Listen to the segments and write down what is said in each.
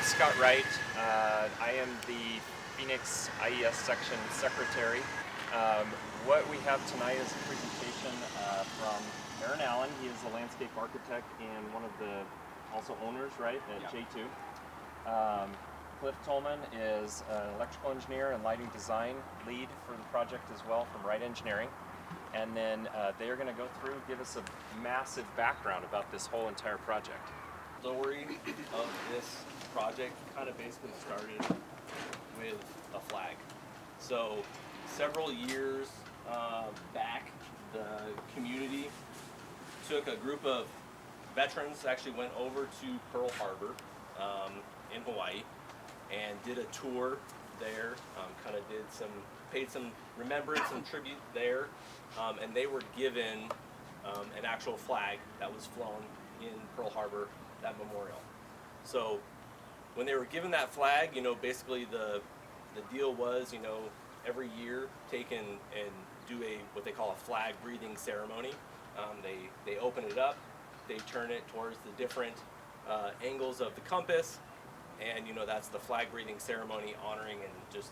Scott Wright. I am the Phoenix IES section secretary. What we have tonight is a presentation from Aaron Allen. He is a landscape architect and one of the also owners, right, at J2. Cliff Tolman is an electrical engineer and lighting design lead for the project as well from Wright Engineering. And then they are going to go through, give us a massive background about this whole entire project. The story of this project kind of basically started with a flag. So several years back, the community took a group of veterans, actually went over to Pearl Harbor in Hawaii and did a tour there, kind of paid some remembrance and tribute there, and they were given an actual flag that was flown in Pearl Harbor, that memorial. So when they were given that flag, basically the deal was, every year take and do what they call a flag breathing ceremony. They open it up, they turn it towards the different angles of the compass, and that's the flag breathing ceremony, honoring and just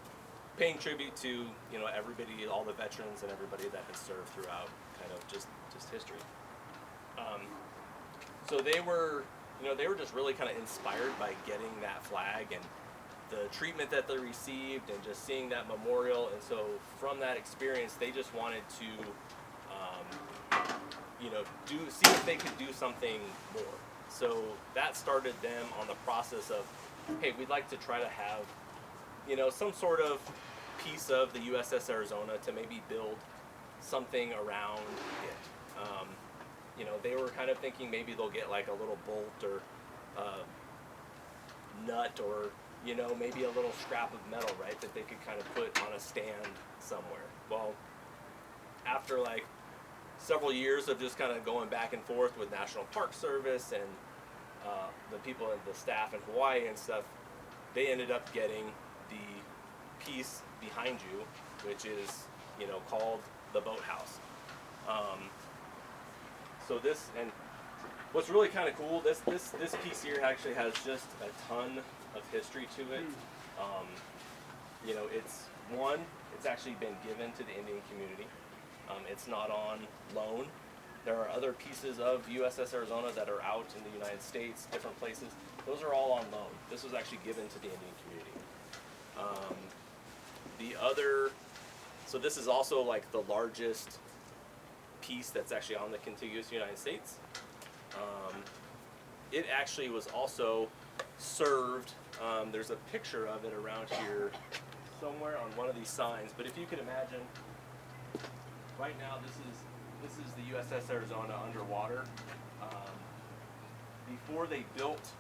paying tribute to everybody, all the veterans and everybody that has served throughout kind of just history. So they were just really kind of inspired by getting that flag and the treatment that they received and just seeing that memorial. And so from that experience, they just wanted to, see if they could do something more. So that started them on the process of, hey, we'd like to try to have, some sort of piece of the USS Arizona to maybe build something around it. They were kind of thinking maybe they'll get like a little bolt or nut or, maybe a little scrap of metal, right, that they could kind of put on a stand somewhere. Well, after like several years of just kind of going back and forth with National Park Service and the people and the staff in Hawaii and stuff, they ended up getting the piece behind you, which is, called the boathouse. So this, and what's really kind of cool, this piece here actually has just a ton of history to it. It's actually been given to the Indian community. It's not on loan. There are other pieces of USS Arizona that are out in the United States, different places. Those are all on loan. This was actually given to the Indian community. So this is also like the largest piece that's actually on the contiguous United States. It actually was also served, there's a picture of it around here somewhere on one of these signs, but if you could imagine, right now this is the USS Arizona underwater. Before they built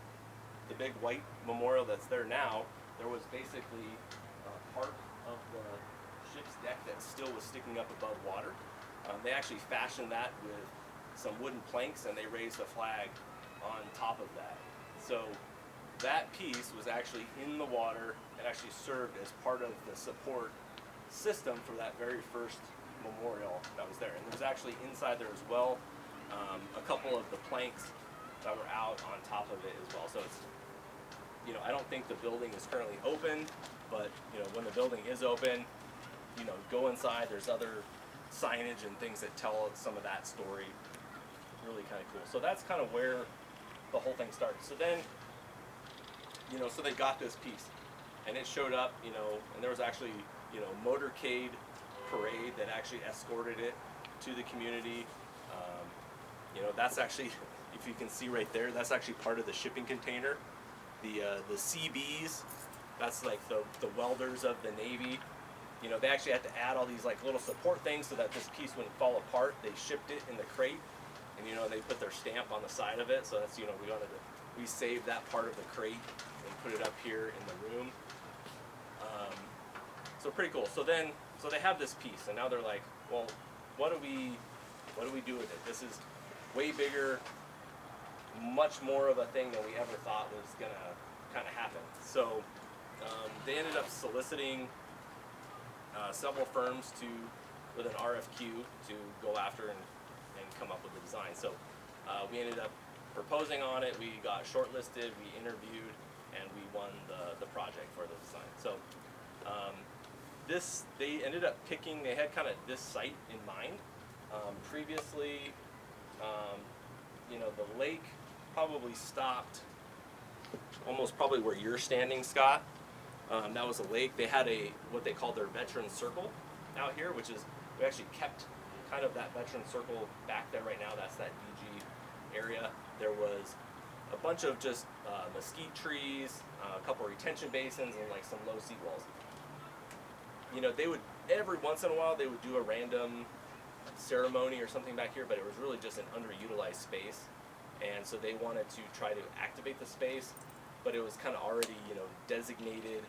the big white memorial that's there now, there was basically part of the ship's deck that still was sticking up above water. They actually fashioned that with some wooden planks, and they raised a flag on top of that. So that piece was actually in the water and actually served as part of the support system for that very first memorial that was there. And there's actually inside there as well a couple of the planks that were out on top of it as well. So it's, I don't think the building is currently open, but when the building is open, go inside. There's other signage and things that tell some of that story. Really kind of cool. So that's kind of where the whole thing started. So then, so they got this piece, and it showed up, and there was actually, motorcade parade that actually escorted it to the community. That's actually, if you can see right there, that's actually part of the shipping container. The CBs, that's like the welders of the Navy. They actually had to add all these like little support things so that this piece wouldn't fall apart. They shipped it in the crate, and they put their stamp on the side of it. So that's, we saved that part of the crate and put it up here in the room. So pretty cool. So they have this piece, and now they're like, well, what do we do with it? This is way bigger, much more of a thing than we ever thought was gonna kind of happen. So they ended up soliciting several firms with an RFQ to go after and come up with a design. So we ended up proposing on it. We got shortlisted. We interviewed, and we won the project for the design. So they ended up picking, they had kind of this site in mind. Previously, you know, the lake probably stopped almost probably where you're standing, Scott. That was a lake. They had what they called their veteran circle out here, which is, we actually kept kind of that veteran circle back there right now. That's that DG area. There was a bunch of just mesquite trees, a couple of retention basins, and like some low seawalls. You know, they would, every once in a while, they would do a random ceremony or something back here, but it was really just an underutilized space. And so they wanted to try to activate the space, but it was kind of already, you know, designated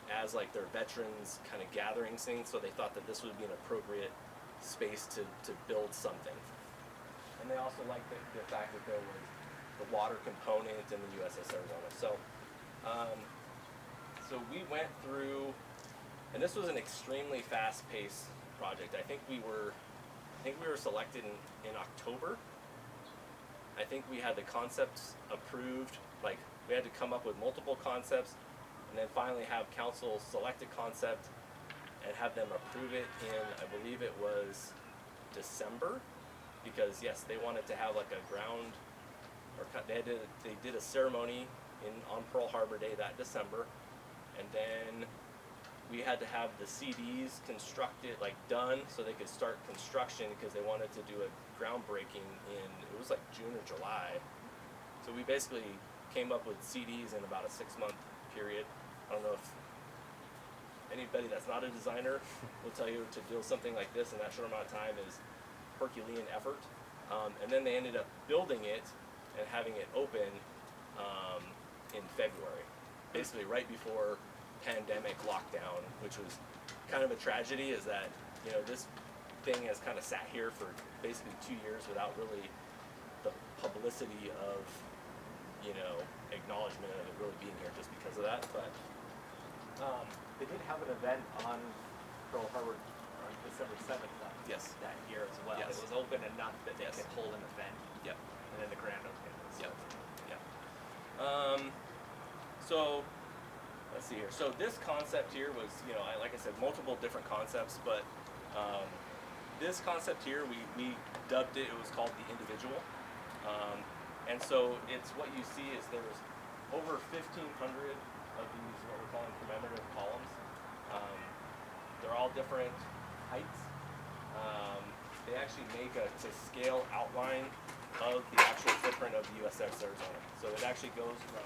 as like their veterans kind of gathering thing. So they thought that this would be an appropriate space to build something. And they also liked the fact that there was the water component in the USS Arizona. So, so we went through, and this was an extremely fast-paced project. I think we were selected in October. I think we had the concepts approved. Like, we had to come up with multiple concepts, and then finally have council select a concept and have them approve it in, I believe it was December, because yes, they wanted to have like a ground, or they did a ceremony on Pearl Harbor Day that December, and then we had to have the CDs constructed, like done, so they could start construction, because they wanted to do a groundbreaking it was like June or July. So we basically came up with CDs in about a 6-month period. I don't know if anybody that's not a designer will tell you to build something like this in that short amount of time is Herculean effort. And then they ended up building it and having it open in February, basically right before pandemic lockdown, which was kind of a tragedy, is that, you know, this thing has kind of sat here for basically 2 years without really the publicity of, you know, acknowledgement of it really being here, just because of that. But They did have an event on Pearl Harbor on December 7th yes, that year as well. Yes. It was open enough that they Yes. could hold an event. Yep. And then the grand opening was. Yep. So let's see here. So this concept here was, you know, like I said, multiple different concepts, but this concept here, we dubbed it, it was called the individual. And so it's, what you see is there's over 1,500 of these, what we're calling commemorative columns. They're all different heights. They actually make a to scale outline of the actual footprint of the USS Arizona. So it actually goes from,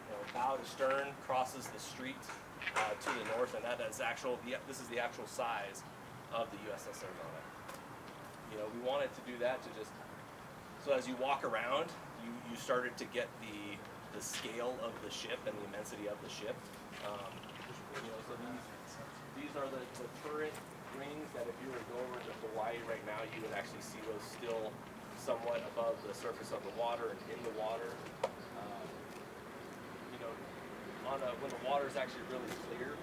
you know, bow to stern, crosses the street to the north, and that is actual. This is the actual size of the USS Arizona. You know, we wanted to do that to just, so as you walk around, you started to get the scale of the ship and the immensity of the ship. You know, so these are the turret rings that if you were to go over to Hawaii right now, you would actually see those still somewhat above the surface of the water and in the water. You know, when the water is actually really clear,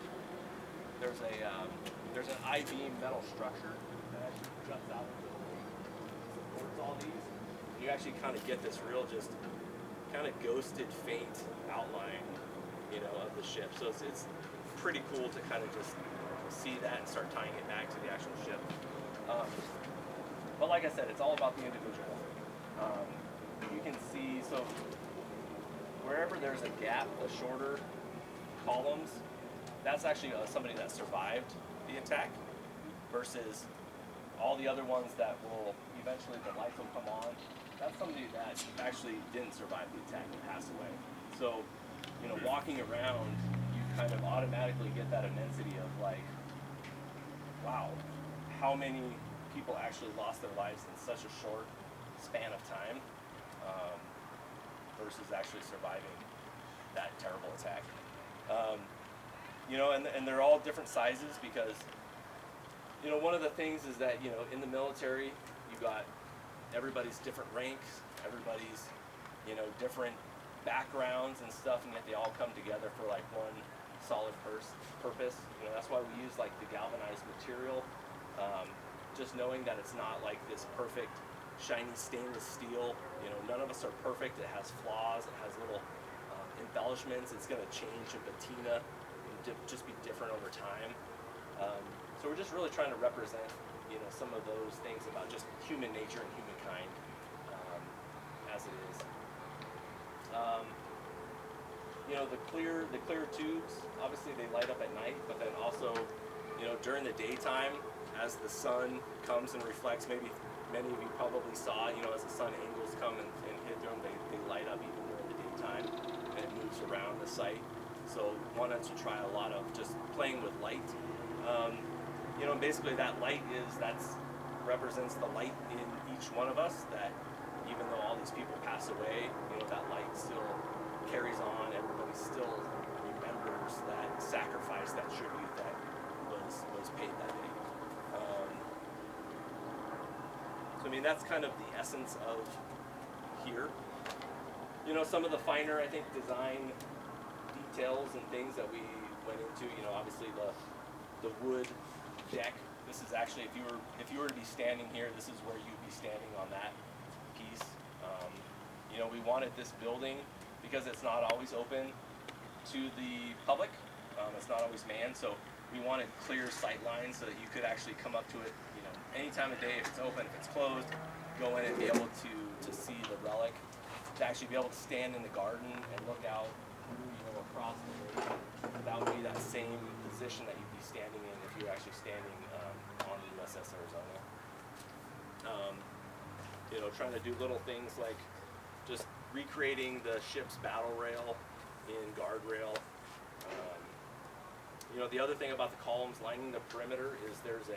there's an I-beam metal structure that actually juts out into the lake, supports all these. You actually kind of get this real just kind of ghosted, faint outline, you know, of the ship. So it's pretty cool to kind of just see that and start tying it back to the actual ship. But like I said, it's all about the individual. You can see, so wherever there's a gap, the shorter columns, that's actually somebody that survived the attack, versus all the other ones that will eventually, the lights will come on. That's somebody that actually didn't survive the attack and passed away. So, you know, walking around, you kind of automatically get that immensity of like, wow, how many people actually lost their lives in such a short span of time, versus actually surviving that terrible attack. You know, and they're all different sizes, because, you know, one of the things is that, you know, in the military, you got everybody's different ranks, everybody's, you know, different backgrounds and stuff, and yet they all come together for like one solid purpose. You know, that's why we use like the galvanized material, just knowing that it's not like this perfect shiny stainless steel. You know, none of us are perfect. It has flaws, it has little embellishments. It's going to change in patina and just be different over time. So we're just really trying to represent, you know, some of those things about just human nature and humankind as it is. You know, the clear tubes, obviously they light up at night, but then also, you know, during the daytime, as the sun comes and reflects, maybe many of you probably saw, you know, as the sun angles come and hit them, they light up even during the daytime, and it moves around the site. So wanted to try a lot of just playing with light. You know, basically that light represents the light in each one of us, that even though all these people pass away, you know, that light still carries on. Everybody still remembers that sacrifice, that tribute that was paid that day. So I mean, that's kind of the essence of here. You know, some of the finer, I think, design details and things that we went into. You know, obviously the wood deck. This is actually, if you were to be standing here, this is where you'd be standing on that piece. You know, we wanted this building because it's not always open to the public. It's not always manned, so we wanted clear sight lines so that you could actually come up to it, you know, any time of day. If it's open, if it's closed, go in and be able to see the relic, to actually be able to stand in the garden and look out through, you know, across the lake. That would be that same position that you'd be standing in if you're actually standing on the USS Arizona. You know, trying to do little things like just recreating the ship's battle rail in guardrail. You know, the other thing about the columns lining the perimeter is there's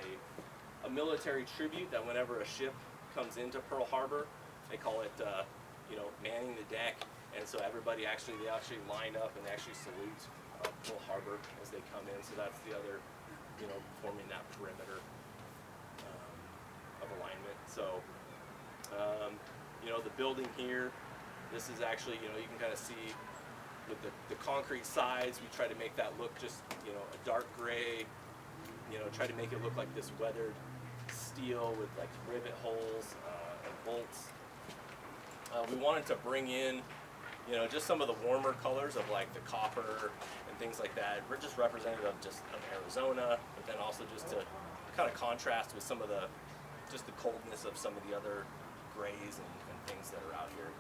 a military tribute that whenever a ship comes into Pearl Harbor, they call it, you know, manning the deck. And so everybody they actually line up and actually salute Pearl Harbor as they come in. So that's the other, you know, forming that perimeter of alignment. So, you know, the building here, this is actually, you know, you can kind of see with the concrete sides, we try to make that look just, you know, a dark gray, you know, try to make it look like this weathered steel with like rivet holes and bolts. We wanted to bring in, you know, just some of the warmer colors of like the copper and things like that. We're just representative of Arizona, but then also just to kind of contrast with some of the coldness of some of the other grays and things that are out here.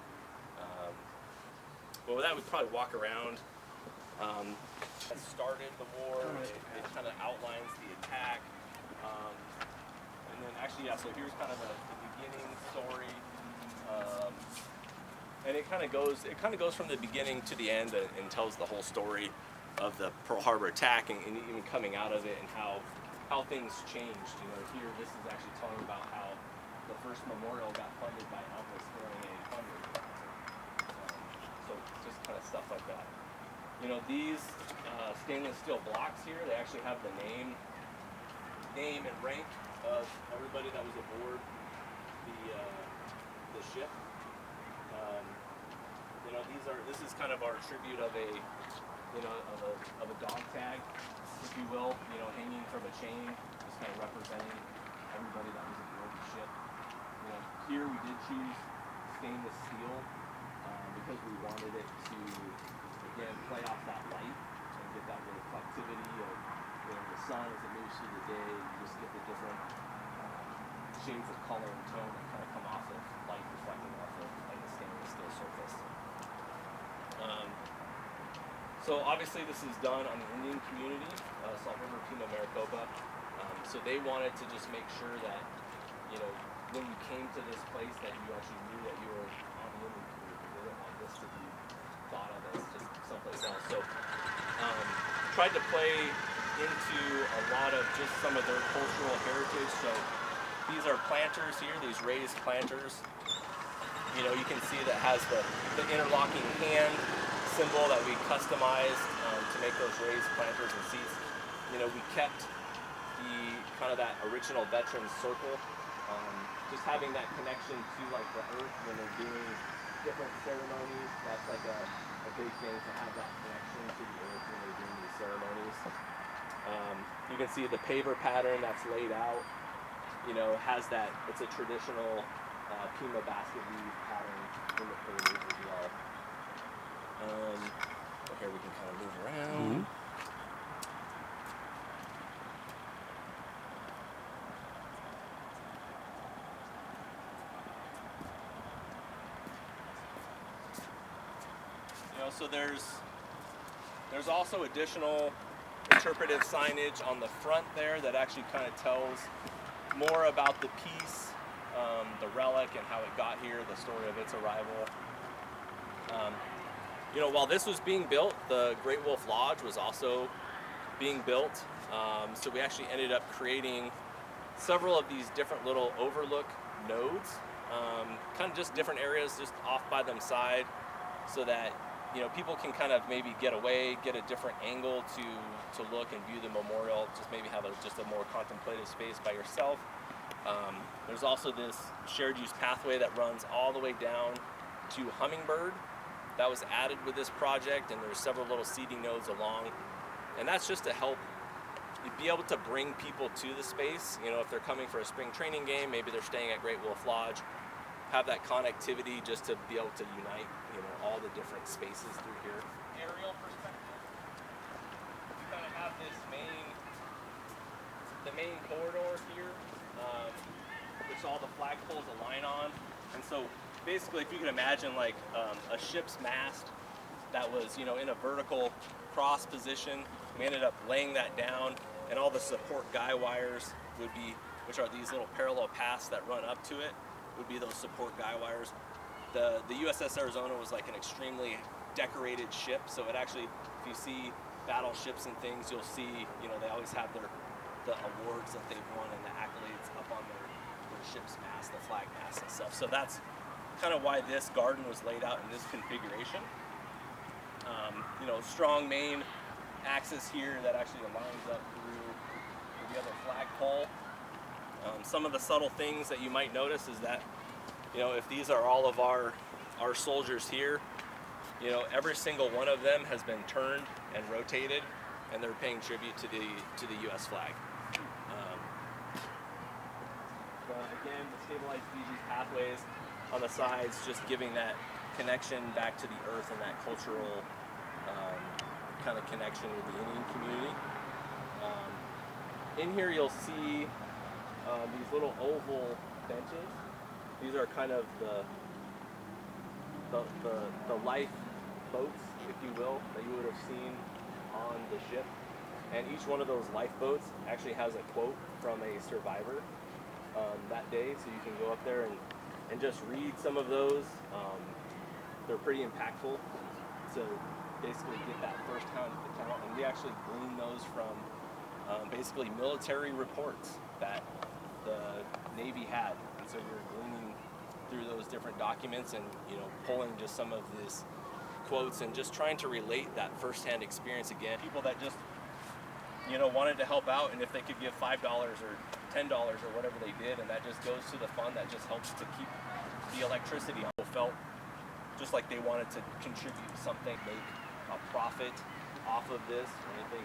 But with that, we'd probably walk around. It started the war. It kind of outlines the attack. And then actually, yeah, so here's kind of the beginning story. And it kind of goes from the beginning to the end and tells the whole story of the Pearl Harbor attack and even coming out of it and how things changed. You know, here this is actually telling about how the first memorial got funded by Alpha's throwing a funding. So just kind of stuff like that. You know, these stainless steel blocks here, they actually have the name and rank of everybody that was aboard the ship. You know, this is kind of our tribute of a, you know, of a dog tag, if you will, you know, hanging from a chain, just kind of representing everybody that was aboard the ship. You know, here we did choose stainless steel because we wanted it to, again, play off that light and get that reflectivity of, you know, the sun as it moves through the day. You just get the different shades of color and tone that kind of come off of light reflecting off of like the stainless steel surface. So obviously this is done on the Indian community, Salt River, Pima, Maricopa. So they wanted to just make sure that, you know, when you came to this place that you actually knew that you were on the Indian community. They didn't want this to be thought of as just someplace else. So tried to play into a lot of just some of their cultural heritage. So these are planters here, these raised planters. You know, you can see that has the interlocking hand symbol that we customized to make those raised planters and seats. You know, we kept the kind of that original veteran circle, just having that connection to like the earth when they're doing different ceremonies. That's like a big thing, to have that connection to the earth when they're doing these ceremonies. You can see the paver pattern that's laid out, you know, has that, it's a traditional Pima basket weave pattern in the pavers as well. So here we can kind of move around. You know, so there's also additional interpretive signage on the front there that actually kind of tells more about the piece, the relic, and how it got here, the story of its arrival. You know, while this was being built, the Great Wolf Lodge was also being built. So we actually ended up creating several of these different little overlook nodes, kind of just different areas just off by them side, so that, you know, people can kind of maybe get away, get a different angle to look and view the memorial, just maybe have just a more contemplative space by yourself. There's also this shared use pathway that runs all the way down to Hummingbird that was added with this project, and there's several little seating nodes along, and that's just to help be able to bring people to the space. You know, if they're coming for a spring training game, maybe they're staying at Great Wolf Lodge, have that connectivity just to be able to unite, you know, all the different spaces through here. Aerial perspective, you kind of have this the main corridor here, which all the flagpoles align on. And so basically, if you can imagine like a ship's mast that was, you know, in a vertical cross position, we ended up laying that down, and all the support guy wires would be, which are these little parallel paths that run up to it, would be those support guy wires. The USS Arizona was like an extremely decorated ship, so it actually, if you see battleships and things, you'll see, you know, they always have the awards that they've won and the accolades up on their ship's mast, the flag mast and stuff. So that's kind of why this garden was laid out in this configuration. You know, strong main axis here that actually aligns up through the other flagpole. Some of the subtle things that you might notice is that, you know, if these are all of our soldiers here, you know, every single one of them has been turned and rotated, and they're paying tribute to the U.S. flag. Again, the stabilized species pathways on the sides, just giving that connection back to the earth and that cultural kind of connection with the Indian community. In here you'll see these little oval benches. These are kind of the life boats, if you will, that you would have seen on the ship. And each one of those lifeboats actually has a quote from a survivor that day, so you can go up there and just read some of those. They're pretty impactful to basically get that first-hand account, and we actually glean those from basically military reports that the Navy had, and so you're gleaning through those different documents and, you know, pulling just some of these quotes and just trying to relate that first-hand experience again. People that just, you know, wanted to help out, and if they could give $5 or $10 or whatever they did, and that just goes to the fund that just helps to keep the electricity on. People felt just like they wanted to contribute something, make a profit off of this or anything.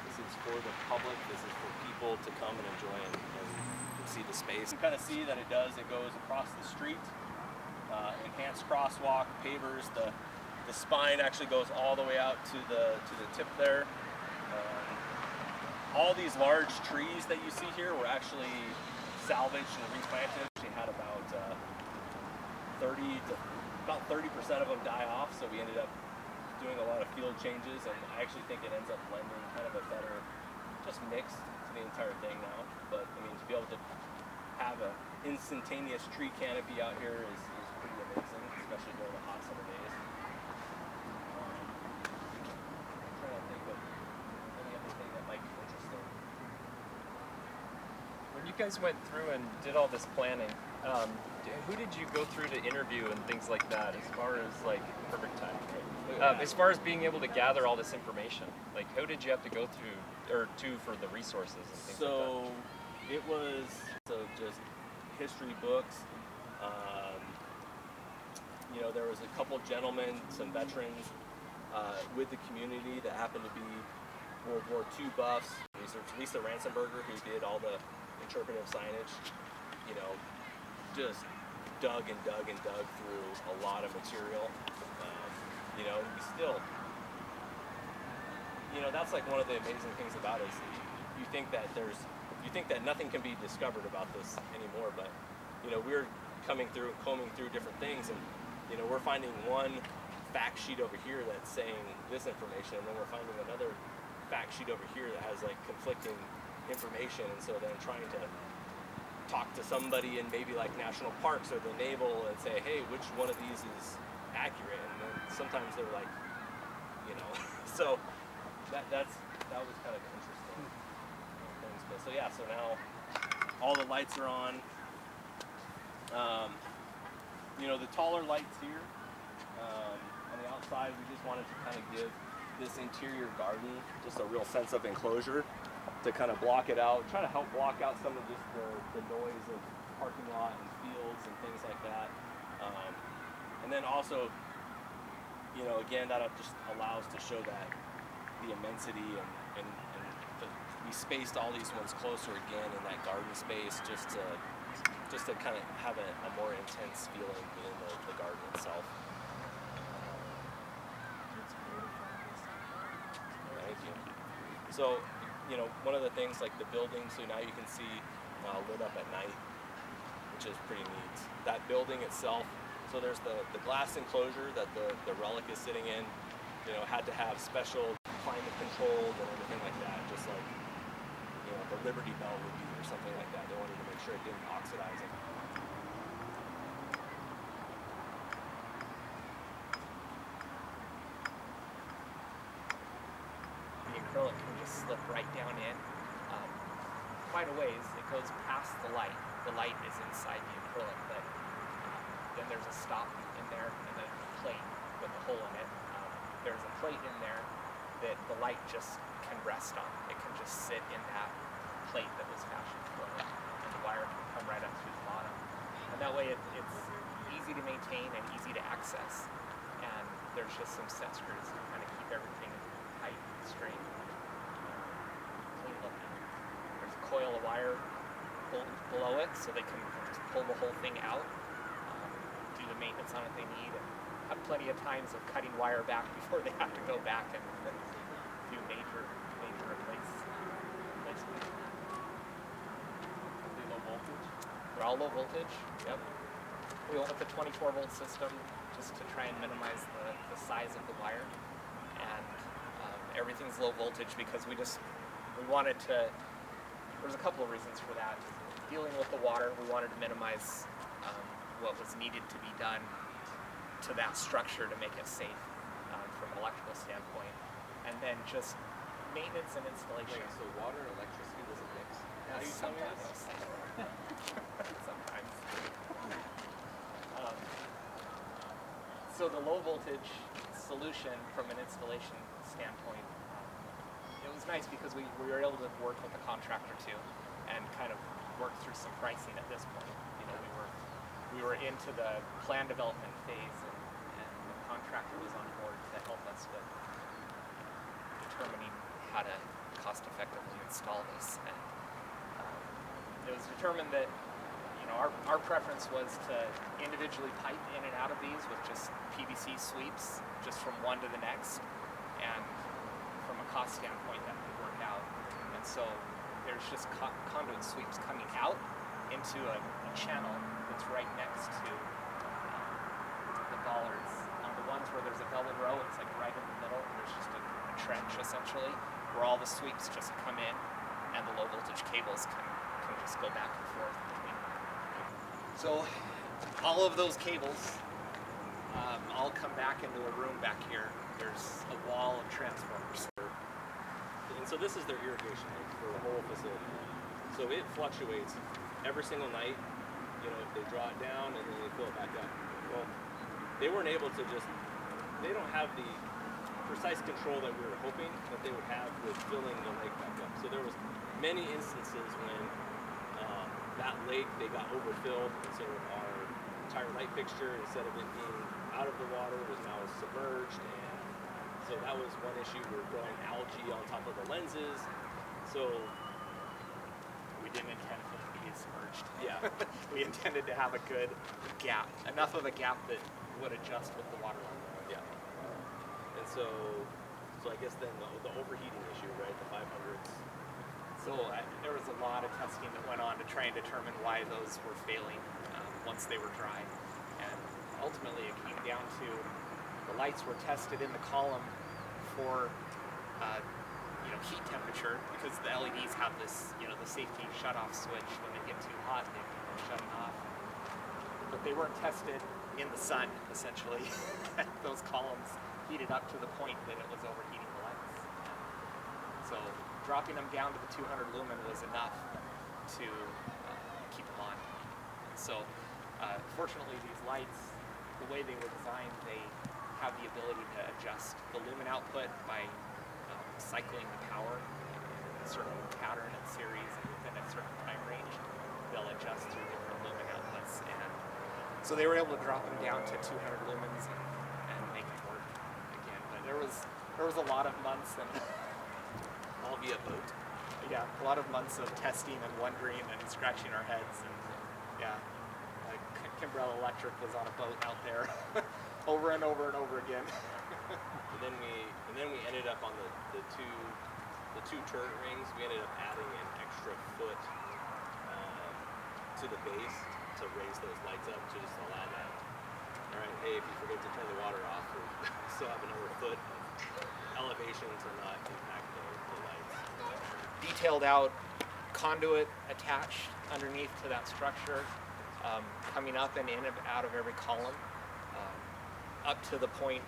This is for the public. This is for people to come and enjoy and see the space. You can kind of see that it goes across the street, enhanced crosswalk, pavers. The spine actually goes all the way out to the tip there. All these large trees that you see here were actually salvaged and replanted. We had about 30% of them die off, so we ended up doing a lot of field changes, and I actually think it ends up blending kind of a better just mix to the entire thing now. But I mean, to be able to have an instantaneous tree canopy out here is pretty amazing, especially during the hot summer days. I'm trying to think of any other thing that might be interesting. When you guys went through and did all this planning, who did you go through to interview and things like that, as far as like perfect time? As far as being able to gather all this information, like who did you have to go through or to for the resources and things like that? So it was just history books. You know, there was a couple gentlemen, some veterans with the community that happened to be World War II buffs. There's Lisa Ransenberger, who did all the interpretive signage. You know, just dug and dug and dug through a lot of material. you know, we still, you know, that's like one of the amazing things about it is you think that nothing can be discovered about this anymore, but you know, we're coming through, combing through different things, and you know, we're finding one fact sheet over here that's saying this information, and then we're finding another fact sheet over here that has like conflicting information, and so then trying to talk to somebody in maybe like national parks or the naval and say, hey, which one of these is accurate? And then sometimes they're like, you know, so that was kind of interesting things. But so yeah, so now all the lights are on. You know, the taller lights here on the outside, we just wanted to kind of give this interior garden just a real sense of enclosure to kind of block it out, try to help block out some of just the noise of parking lot and fields and things like that. And then also, you know, again, that just allows to show that the immensity and we spaced all these ones closer again in that garden space just to kind of have a more intense feeling in the garden itself. Thank you. So, you know, one of the things like the building, so now you can see lit up at night, which is pretty neat. That building itself, so there's the glass enclosure that the relic is sitting in, you know, had to have special climate controlled and everything like that, just like, you know, the Liberty Bell would be or something like that. They wanted to make sure it didn't oxidize it. The acrylic can just slip right down in quite a ways. It goes past the light. The light is inside the acrylic, but then there's a stop in there and then a plate with a hole in it. There's a plate in there that the light just can rest on. It can just sit in that plate that was fashioned for it, and the wire can come right up through the bottom. And that way it's easy to maintain and easy to access. And there's just some set screws to kind of keep everything tight and straight. Clean looking. There's a coil of wire below it, so they can just pull the whole thing out, do the maintenance on it they need, and have plenty of times of cutting wire back before they have to go back and do major replacement. Low voltage. They're all low voltage. Yep. We went with the 24 volt system just to try and minimize the size of the wire, and everything's low voltage because we wanted to. There's a couple of reasons for that. Dealing with the water, we wanted to minimize what was needed to be done to that structure to make it safe from an electrical standpoint, and then just maintenance and installation. Wait, so water and electricity doesn't mix? How do you tell me this? Sometimes. So the low voltage solution from an installation standpoint, it was nice because we were able to work with a contractor too and kind of work through some pricing at this point. You know, we were into the plan development phase, and the contractor was on board to help us with determining how to cost effectively install this. And it was determined that, you know, our preference was to individually pipe in and out of these with just PVC sweeps, just from one to the next, and from a cost standpoint that could work out. And so there's just conduit sweeps coming out into a channel that's right next to the bollards. The ones where there's a velvet row, it's like right in the middle. There's just a trench essentially where all the sweeps just come in, and the low voltage cables can just go back and forth between them. So all of those cables all come back into a room back here. There's a wall of transformers. And so this is their irrigation lake for the whole facility. So it fluctuates every single night. You know, they draw it down and then they fill it back up. Well, they weren't able to they don't have the precise control that we were hoping that they would have with filling the lake back up. So there was many instances when that lake, they got overfilled, and so our entire light fixture, instead of it being out of the water, was now submerged, and so that was one issue. We were growing algae on top of the lenses, so We didn't intend for them to be submerged. yeah. We intended to have a good gap, enough of a gap that would adjust with the water level. Yeah. So I guess then the overheating issue, right? The 500s. So there was a lot of testing that went on to try and determine why those were failing once they were dry. And ultimately it came down to the lights were tested in the column for heat temperature, because the LEDs have this, the safety shut-off switch. When they get too hot, they can shut them off. But they weren't tested in the sun, essentially. Those columns heated up to the point that it was overheating the lights. So dropping them down to the 200 lumen was enough to keep them on. And so fortunately these lights, the way they were designed, they have the ability to adjust the lumen output by cycling the power in a certain pattern and series, and within a certain time range they'll adjust through different lumen outputs. And so they were able to drop them down to 200 lumens and make it work again. But there was a lot of months, and All via boat. yeah, a lot of months of testing and wondering and scratching our heads. And yeah, Kimbrell Electric was on a boat out there over and over and over again. And then we ended up on the two turret rings. We ended up adding an extra foot to the base to raise those lights up, to just allow that. All right, hey, if you forget to turn the water off, we still have another foot of elevation to not impact the lights. Detailed out conduit attached underneath to that structure, coming up and in and out of every column, up to the point,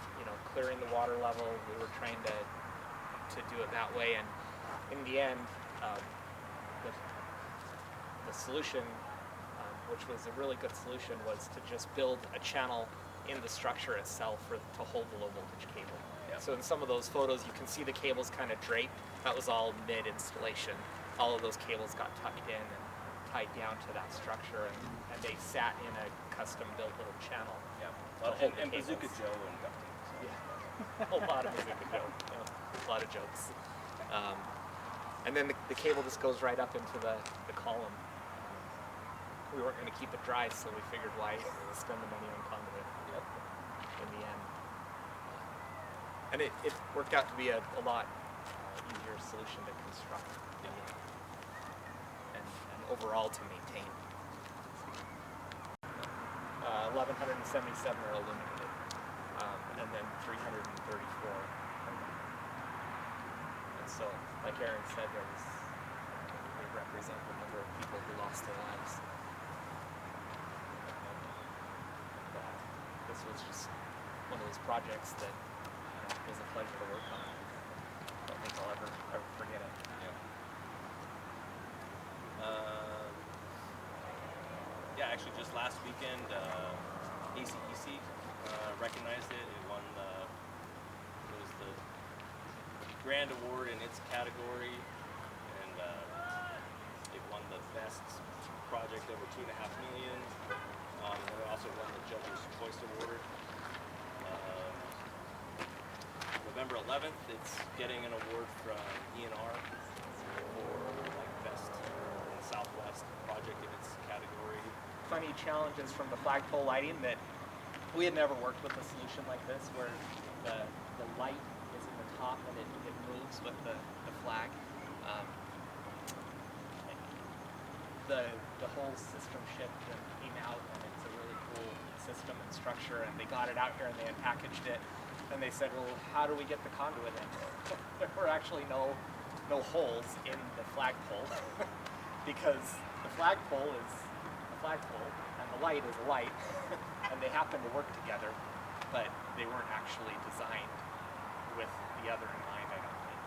clearing the water level. We were trying to do it that way, and in the end, the solution, which was a really good solution, was to just build a channel in the structure itself to hold the low voltage cable. Yeah. So in some of those photos, you can see the cables kind of draped. That was all mid-installation. All of those cables got tucked in and tied down to that structure, and they sat in a custom-built little channel. Yeah. to hold the And Bazooka cables. Joe and ducting. So. Yeah. A lot of Bazooka Joe. A lot of jokes. And then the cable just goes right up into the column. We weren't going to keep it dry, so we figured why spend the money on conduit. Yep. In the end. And it worked out to be a lot easier solution to construct and overall to maintain. 1,177 are illuminated, and then 334. And so, like Aaron said, they represent the number of people who lost their lives. This was just one of those projects that was a pleasure to work on. I don't think I'll ever forget it. Yeah, actually, just last weekend, ACEC recognized it. It won it was the grand award in its category, and it won the best project over $2.5 million. And it also won the Judges' Choice Award. November 11th, it's getting an award from ENR for best in the Southwest project in its category. Funny challenges from the flagpole lighting that we had never worked with a solution like this, where the light is in the top and it moves with the flag. The whole system shipped and came out, and it's a really cool system and structure, and they got it out here and they unpackaged it, and they said, well, how do we get the conduit in? There were actually no holes in the flagpole because the flagpole is a flagpole and the light is a light, and they happen to work together, but they weren't actually designed with the other in mind, I don't think.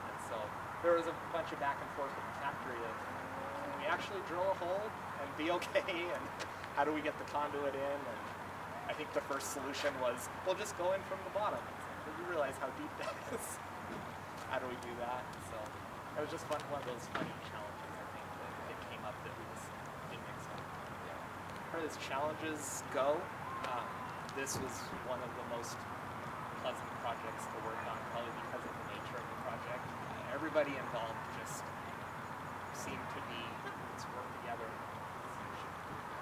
And so there was a bunch of back and forth with the factory of, can we actually drill a hole and be okay, and how do we get the conduit in? And I think the first solution was, we'll just go in from the bottom. But you realize how deep that is. How do we do that? So it was just one of those funny challenges, I think, that came up that we just didn't expect. As far as challenges go, this was one of the most pleasant projects to work on, probably because of the nature of the project. Everybody involved just seemed to be, let's work together.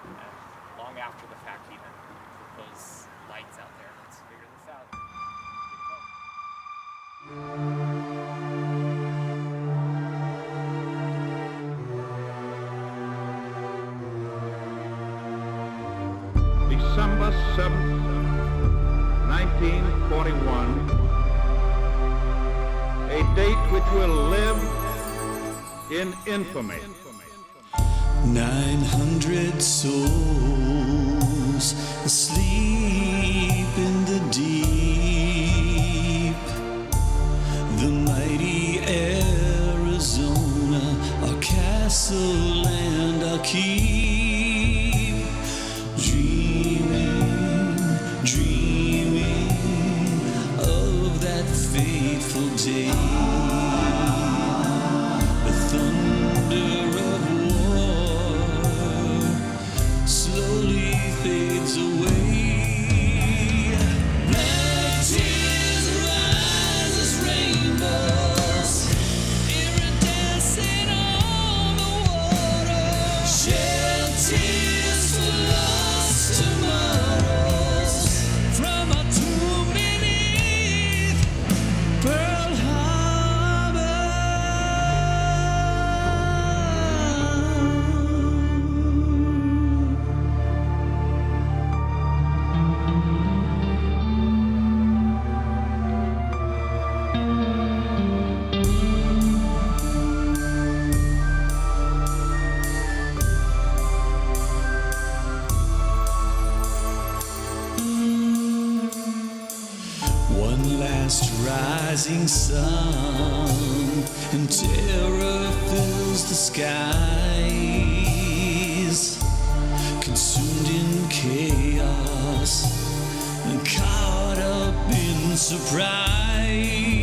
And long after the fact even, with those lights out there, let's figure this out. December 7th, 1941, a date which will live in infamy. 900 souls asleep in the deep. The mighty Arizona, our castle and our keep. Dreaming of that fateful day. The thunder of war slowly fades away. Black tears rise as rainbows, iridescent on the water. Shed tears for lost tomorrows from a tomb beneath Pearl Harbor. One last rising sun, and terror fills the skies, consumed in chaos and caught up in surprise.